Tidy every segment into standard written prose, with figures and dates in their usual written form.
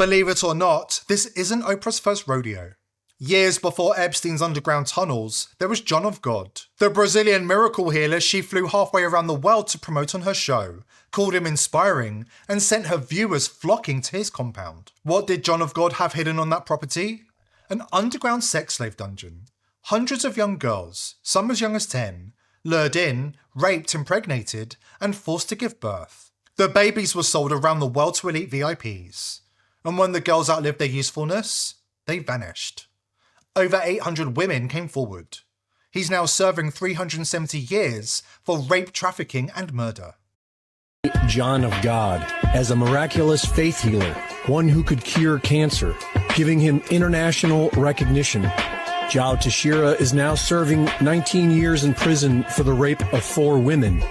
Believe it or not, this isn't Oprah's first rodeo. Years before Epstein's underground tunnels, there was John of God, the Brazilian miracle healer she flew halfway around the world to promote on her show, called him inspiring, and sent her viewers flocking to his compound. What did John of God have hidden on that property? An underground sex slave dungeon. Hundreds of young girls, some as young as 10, lured in, raped, impregnated, and forced to give birth. The babies were sold around the world to elite VIPs. And when the girls outlived their usefulness, they vanished. Over 800 women came forward. He's now serving 370 years for rape, trafficking, and murder. John of God, as a miraculous faith healer, one who could cure cancer, giving him international recognition. João Teixeira is now serving 19 years in prison for the rape of 4 women.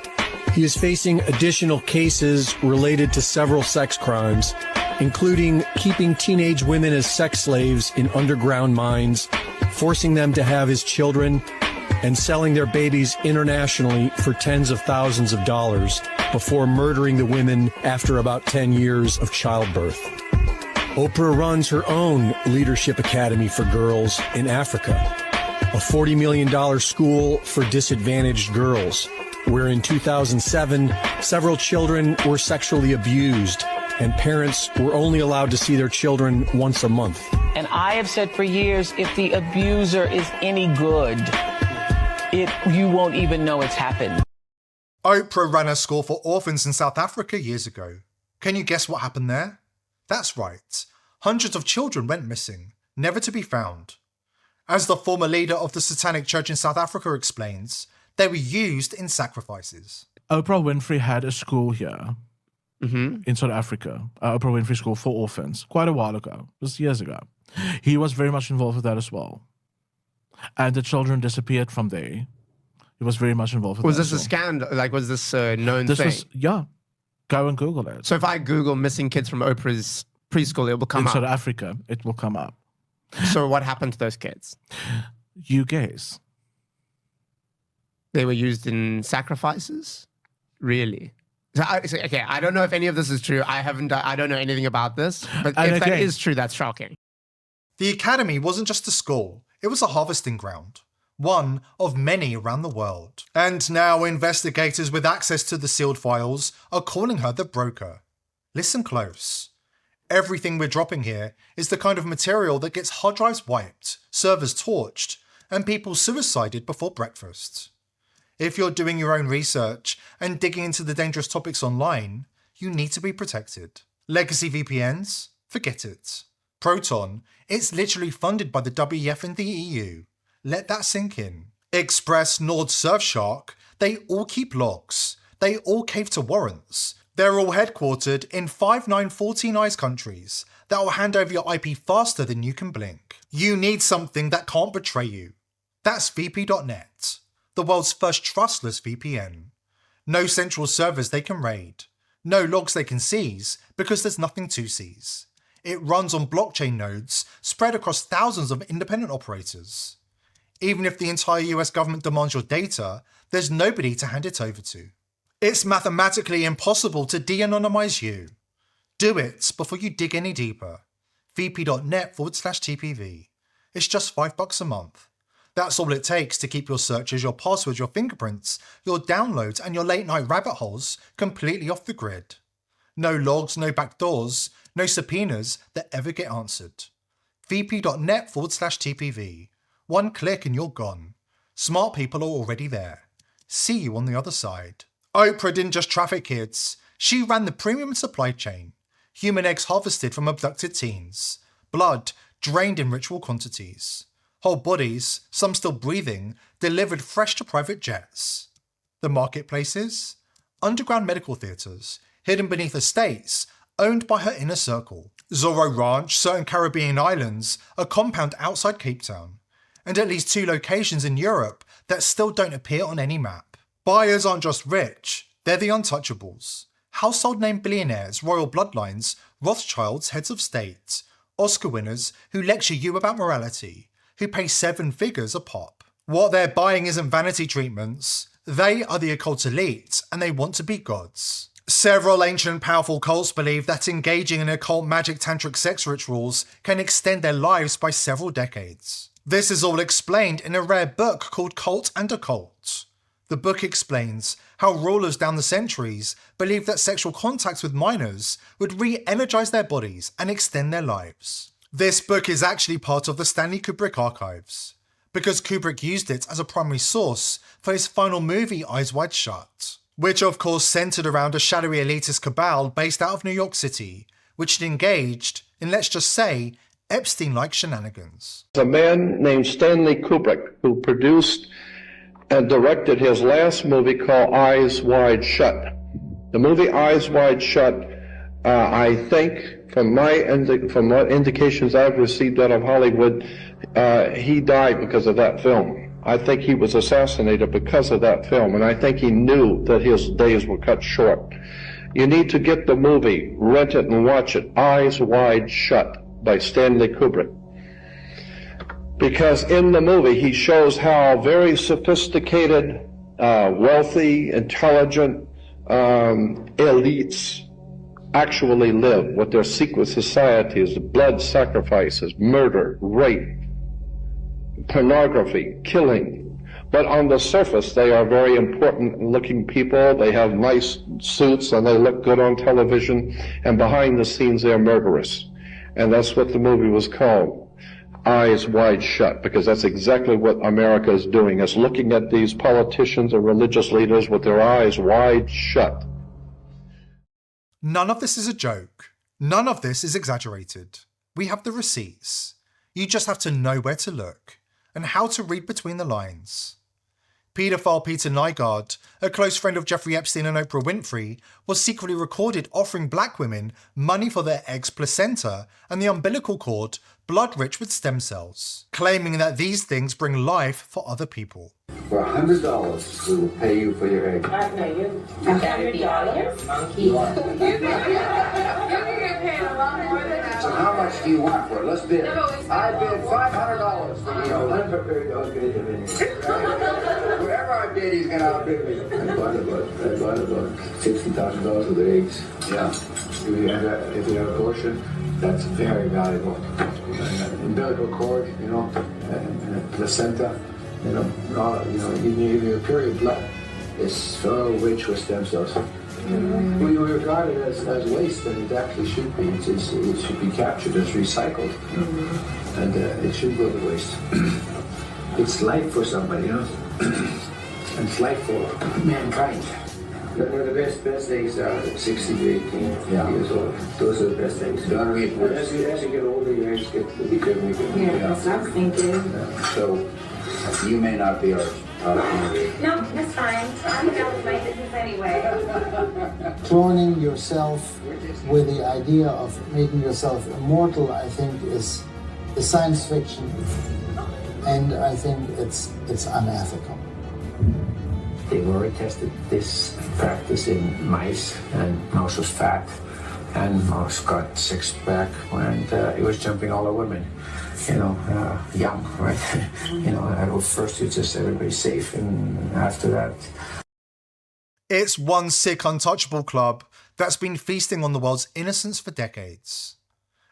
He is facing additional cases related to several sex crimes, including keeping teenage women as sex slaves in underground mines, forcing them to have his children, and selling their babies internationally for tens of thousands of dollars before murdering the women after about 10 years of childbirth. Oprah runs her own Leadership Academy for girls in Africa, a $40 million school for disadvantaged girls, where in 2007, several children were sexually abused and parents were only allowed to see their children once a month. And I have said for years, if the abuser is any good, you won't even know it's happened. Oprah ran a school for orphans in South Africa years ago. Can you guess what happened there? That's right. Hundreds of children went missing, never to be found. As the former leader of the Satanic Church in South Africa explains, they were used in sacrifices. Oprah Winfrey had a school here. In South Africa, Oprah Winfrey School for Orphans, quite a while ago, just years ago. He was very much involved with that as well. And the children disappeared from there. He was very much involved with was that. Was this a scandal? Like, was this a known thing? Yeah. Go and Google it. So if I Google missing kids from Oprah's preschool, it will come up? In South Africa, it will come up. So what happened to those kids? You guess. They were used in sacrifices? Really? So okay, I don't know if any of this is true. I don't know anything about this. But if that is true, that's shocking. The academy wasn't just a school. It was a harvesting ground. One of many around the world. And now investigators with access to the sealed files are calling her the broker. Listen close. Everything we're dropping here is the kind of material that gets hard drives wiped, servers torched, and people suicided before breakfast. If you're doing your own research and digging into the dangerous topics online, you need to be protected. Legacy VPNs? Forget it. Proton? It's literally funded by the WEF and the EU. Let that sink in. Express, Nord, Surfshark, they all keep logs. They all cave to warrants. They're all headquartered in 5/9/14 eyes countries that will hand over your IP faster than you can blink. You need something that can't betray you. That's VP.net. The world's first trustless VPN. No central servers they can raid. No logs they can seize because there's nothing to seize. It runs on blockchain nodes spread across thousands of independent operators. Even if the entire US government demands your data, there's nobody to hand it over to. It's mathematically impossible to de-anonymize you. Do it before you dig any deeper. vp.net/TPV. It's just $5 a month. That's all it takes to keep your searches, your passwords, your fingerprints, your downloads, and your late-night rabbit holes completely off the grid. No logs, no backdoors, no subpoenas that ever get answered. vp.net/TPV. One click and you're gone. Smart people are already there. See you on the other side. Oprah didn't just traffic kids. She ran the premium supply chain. Human eggs harvested from abducted teens. Blood drained in ritual quantities. Whole bodies, some still breathing, delivered fresh to private jets. The marketplaces? Underground medical theatres, hidden beneath estates, owned by her inner circle. Zorro Ranch, certain Caribbean islands, a compound outside Cape Town. And at least 2 locations in Europe that still don't appear on any map. Buyers aren't just rich, they're the untouchables. Household name billionaires, royal bloodlines, Rothschilds, heads of state, Oscar winners who lecture you about morality, who pay 7 figures a pop. What they're buying isn't vanity treatments. They are the occult elite and they want to be gods. Several ancient powerful cults believe that engaging in occult magic tantric sex rituals can extend their lives by several decades. This is all explained in a rare book called Cult and Occult. The book explains how rulers down the centuries believed that sexual contact with minors would re-energize their bodies and extend their lives. This book is actually part of the Stanley Kubrick archives, because Kubrick used it as a primary source for his final movie Eyes Wide Shut, which of course centered around a shadowy elitist cabal based out of New York City, which had engaged in, let's just say, Epstein-like shenanigans. A man named Stanley Kubrick who produced and directed his last movie called Eyes Wide Shut. The movie Eyes Wide Shut, I think, from what indications I've received out of Hollywood, he died because of that film. I think he was assassinated because of that film, and I think he knew that his days were cut short. You need to get the movie, rent it and watch it, Eyes Wide Shut by Stanley Kubrick. Because in the movie he shows how very sophisticated, wealthy, intelligent elites actually live, what their secret societies, blood sacrifices, murder, rape, pornography, killing. But on the surface, they are very important looking people. They have nice suits and they look good on television. And behind the scenes, they're murderous. And that's what the movie was called, Eyes Wide Shut, because that's exactly what America is doing. It's looking at these politicians and religious leaders with their eyes wide shut. None of this is a joke. None of this is exaggerated. We have the receipts. You just have to know where to look and how to read between the lines. Paedophile Peter Nygard, a close friend of Jeffrey Epstein and Oprah Winfrey, was secretly recorded offering black women money for their eggs, placenta, and the umbilical cord, blood rich with stem cells, claiming that these things bring life for other people. For $100, we will pay you for your egg. $100? So how much do you want for it? Let's bid. I bid $500 for you. I'm prepared to outbid him. Whoever I bid, he's going to outbid me. I bought about $60,000 worth of eggs. Yeah. If you have a portion, that's very valuable. Umbilical cord, and a placenta, even your period blood is so rich with stem cells. Mm-hmm. We regard it as waste, and it actually should be. It should be captured as recycled, and it should go to waste. It's life for somebody, and it's life for mankind. The best eggs are 60 to 18 years old. Those are the best eggs. As you get older, your eggs get weaker and weaker. Yeah, that's what I'm thinking. So you may not be our candidate. No, that's fine. I'm done with my business anyway. Cloning yourself with the idea of making yourself immortal, I think, is science fiction, and I think it's unethical. They've already tested this practice in mice, and mouse was fat, and mouse got six-pack, and it was jumping all over women. Young, right? First it's just everybody's safe, and after that... It's one sick, untouchable club that's been feasting on the world's innocence for decades.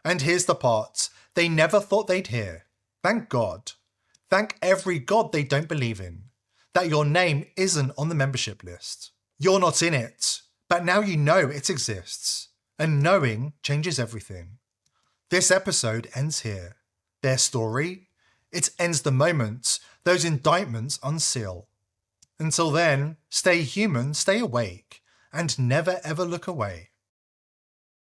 And here's the part they never thought they'd hear. Thank God. Thank every God they don't believe in, that your name isn't on the membership list. You're not in it, but now you know it exists, and knowing changes everything. This episode ends here. Their story, it ends the moment those indictments unseal. Until then, stay human, stay awake, and never ever look away.